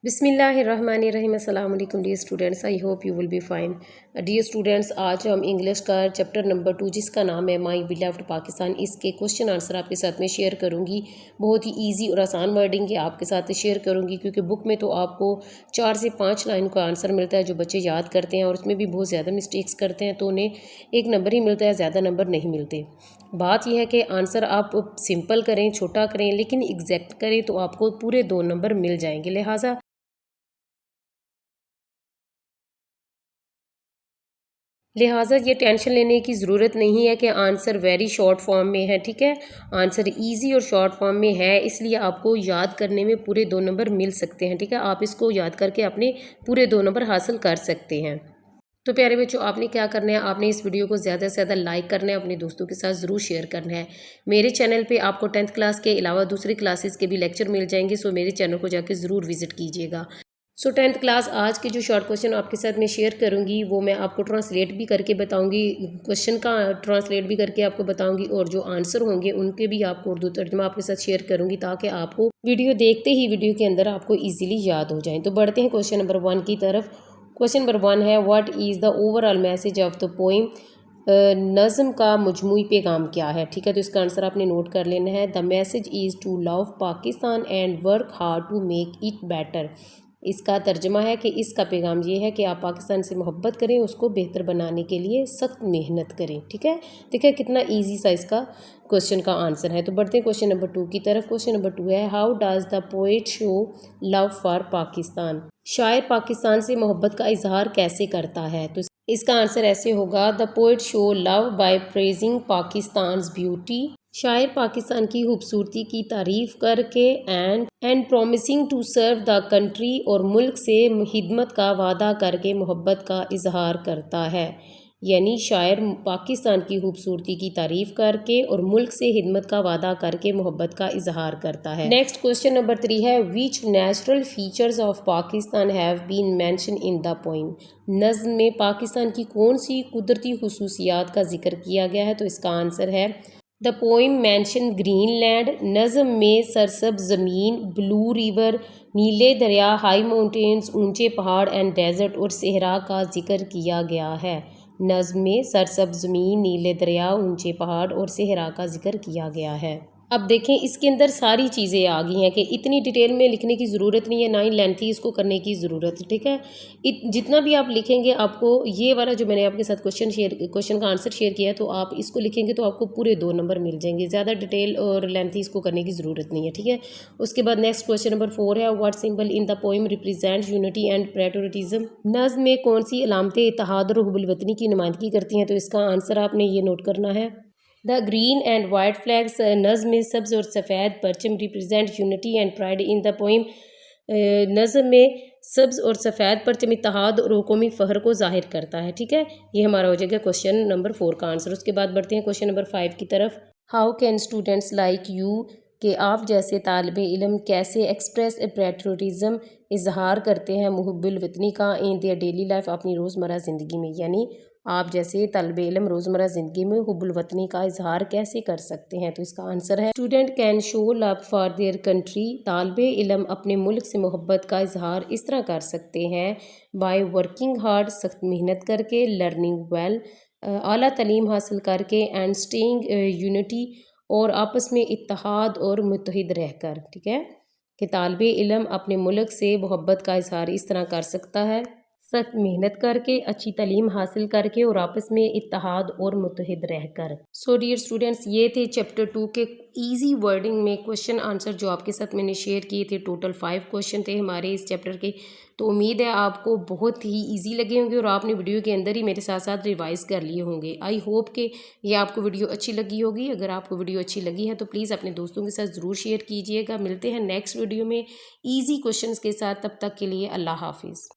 बिस्मिल्लाहिर्रहमानिर्रहीम। अस्सलाम वालेकुम dear students, I hope you will be fine. Dear students, आज हम इंग्लिश का चैप्टर नंबर 2 जिसका नाम है माई बिलव्ड पाकिस्तान, इसके क्वेश्चन आंसर आपके साथ में शेयर करूंगी। बहुत ही इजी और आसान वर्डिंग के आपके साथ शेयर करूंगी, क्योंकि बुक में तो आपको 4 से 5 लाइन का आंसर मिलता है जो बच्चे याद करते हैं, और उसमें भी बहुत ज़्यादा मिस्टेक्स करते हैं तो उन्हें 1 नंबर ही मिलता है, ज़्यादा नंबर नहीं मिलते। बात यह है कि आंसर आप सिंपल करें, छोटा करें, लेकिन एग्जैक्ट करें तो आपको पूरे 2 नंबर मिल जाएंगे। लिहाजा ये टेंशन लेने की ज़रूरत नहीं है कि आंसर वेरी शॉर्ट फॉर्म में है, ठीक है। आंसर इजी और शॉर्ट फॉर्म में है, इसलिए आपको याद करने में पूरे 2 नंबर मिल सकते हैं, ठीक है। आप इसको याद करके अपने पूरे 2 नंबर हासिल कर सकते हैं। तो प्यारे बच्चों, आपने क्या करना है, आपने इस वीडियो को ज़्यादा से ज़्यादा लाइक करना है, अपने दोस्तों के साथ ज़रूर शेयर करना है। मेरे चैनल पे आपको 10th क्लास के अलावा दूसरी क्लासेस के भी लेक्चर मिल जाएंगे, सो मेरे चैनल को जाके ज़रूर विजिट कीजिएगा। सो 10th क्लास, आज के जो शॉर्ट क्वेश्चन आपके साथ मैं शेयर करूंगी वो मैं आपको ट्रांसलेट भी करके बताऊंगी, क्वेश्चन का ट्रांसलेट भी करके आपको बताऊंगी, और जो आंसर होंगे उनके भी आपको उर्दू तर्जुमा आपके साथ शेयर करूंगी, ताकि आपको वीडियो देखते ही वीडियो के अंदर आपको ईजिली याद हो जाए। तो बढ़ते हैं क्वेश्चन नंबर 1 की तरफ। क्वेश्चन नंबर 1 है, what is the overall message of the poem. नज़म का मजमूई पैगाम क्या है, ठीक है। तो इसका आंसर आपने नोट कर लेना है। The message is to love Pakistan and work hard to make it better. इसका तर्जमा है कि इसका पैगाम ये है कि आप पाकिस्तान से मोहब्बत करें, उसको बेहतर बनाने के लिए सख्त मेहनत करें, ठीक है। देखिए कितना इजी सा इसका क्वेश्चन का आंसर है। तो बढ़ते हैं क्वेश्चन नंबर 2 की तरफ। क्वेश्चन नंबर 2 है, how does the poet show love for Pakistan. शायर पाकिस्तान से मोहब्बत का इजहार कैसे करता है। तो इसका आंसर ऐसे होगा, the poet show love by praising Pakistan's beauty. शायर पाकिस्तान की खूबसूरती की तारीफ करके and promising to serve the country, और मुल्क से खिदमत का वादा करके मोहब्बत का इजहार करता है। यानी शायर पाकिस्तान की खूबसूरती की तारीफ करके और मुल्क से खिदमत का वादा करके मोहब्बत का इजहार करता है। नेक्स्ट क्वेश्चन नंबर 3 है, which natural features of Pakistan have been mention in the poem. नज़्म में पाकिस्तान की कौन सी कुदरती खुसूसियात का जिक्र किया गया है। तो इसका आंसर है, the poem mention green land. नज़म में सरसब्ज ज़मीन, ब्लू रिवर, नीले दरिया, हाई माउंटेन्स, ऊंचे पहाड़ एंड डेजर्ट और सहरा का जिक्र किया गया है। नज़म में सरसब्ज ज़मीन, नीले दरिया, ऊंचे पहाड़ और सहरा का जिक्र किया गया है। अब देखें, इसके अंदर सारी चीज़ें आ गई हैं कि इतनी डिटेल में लिखने की ज़रूरत नहीं है, ना ही लेंथी इसको करने की ज़रूरत है, ठीक है। जितना भी आप लिखेंगे, आपको ये वाला जो मैंने आपके साथ क्वेश्चन का आंसर शेयर किया है, तो आप इसको लिखेंगे तो आपको पूरे 2 नंबर मिल जाएंगे। ज़्यादा डिटेल और लेंथी इसको करने की ज़रूरत नहीं है, ठीक है। उसके बाद नेक्स्ट क्वेश्चन नंबर 4 है, what symbol in the poem represent unity and patriotism. नज़्म में कौन सी अलामतें इत्तेहाद और हुब्बुल वतनी की नुमाइंदगी करती हैं। तो इसका आंसर आपने ये नोट करना है। The green and white flags. नज़्म में सब्ज़ और सफ़ेद परचम represent unity and pride in the poem. नज़्म में सब्ज़ और सफ़ेद परचम इत्तेहाद और कौमी फ़ख्र को ज़ाहिर करता है, ठीक है। ये हमारा हो जाएगा क्वेश्चन नंबर 4 का आंसर। उसके बाद बढ़ते हैं क्वेश्चन नंबर 5 की तरफ। How can students like you, कि आप जैसे तालिब इल्म कैसे एक्सप्रेस पैट्रियटिज्म इजहार करते हैं मुहब्बुल वतनी का इन देयर डेली लाइफ, अपनी रोज़मर्रा ज़िंदगी में। यानी आप जैसे तालिब इल्म रोज़मर्रा ज़िंदगी में हुब्बुल वतनी का इजहार कैसे कर सकते हैं। तो इसका आंसर है, student can show love for their country. तालिब इल्म अपने मुल्क से मोहब्बत का इजहार इस तरह कर सकते हैं, बाय वर्किंग हार्ड, सख्त मेहनत करके, लर्निंग वेल, आला तालीम हासिल करके, एंड स्टेइंग यूनिटी, और आपस में इत्तेहाद और मुत्तहिद रहकर, ठीक है। कि तालिब इल्म अपने मुल्क से मोहब्बत का इजहार इस तरह कर सकता है, सख्त मेहनत करके, अच्छी तालीम हासिल करके, और आपस में इत्तेहाद और मुत्तहिद रहकर। सो डियर स्टूडेंट्स, ये थे चैप्टर 2 के इजी वर्डिंग में क्वेश्चन आंसर जो आपके साथ मैंने शेयर किए थे। टोटल 5 क्वेश्चन थे हमारे इस चैप्टर के। तो उम्मीद है आपको बहुत ही इजी लगे होंगे और आपने वीडियो के अंदर ही मेरे साथ साथ रिवाइज कर लिए होंगे। आई होप कि ये आपको वीडियो अच्छी लगी होगी। अगर आपको वीडियो अच्छी लगी है तो प्लीज़ अपने दोस्तों के साथ ज़रूर शेयर कीजिएगा। मिलते हैं नेक्स्ट वीडियो में ईजी क्वेश्चंस के साथ, तब तक के लिए अल्लाह हाफिज़।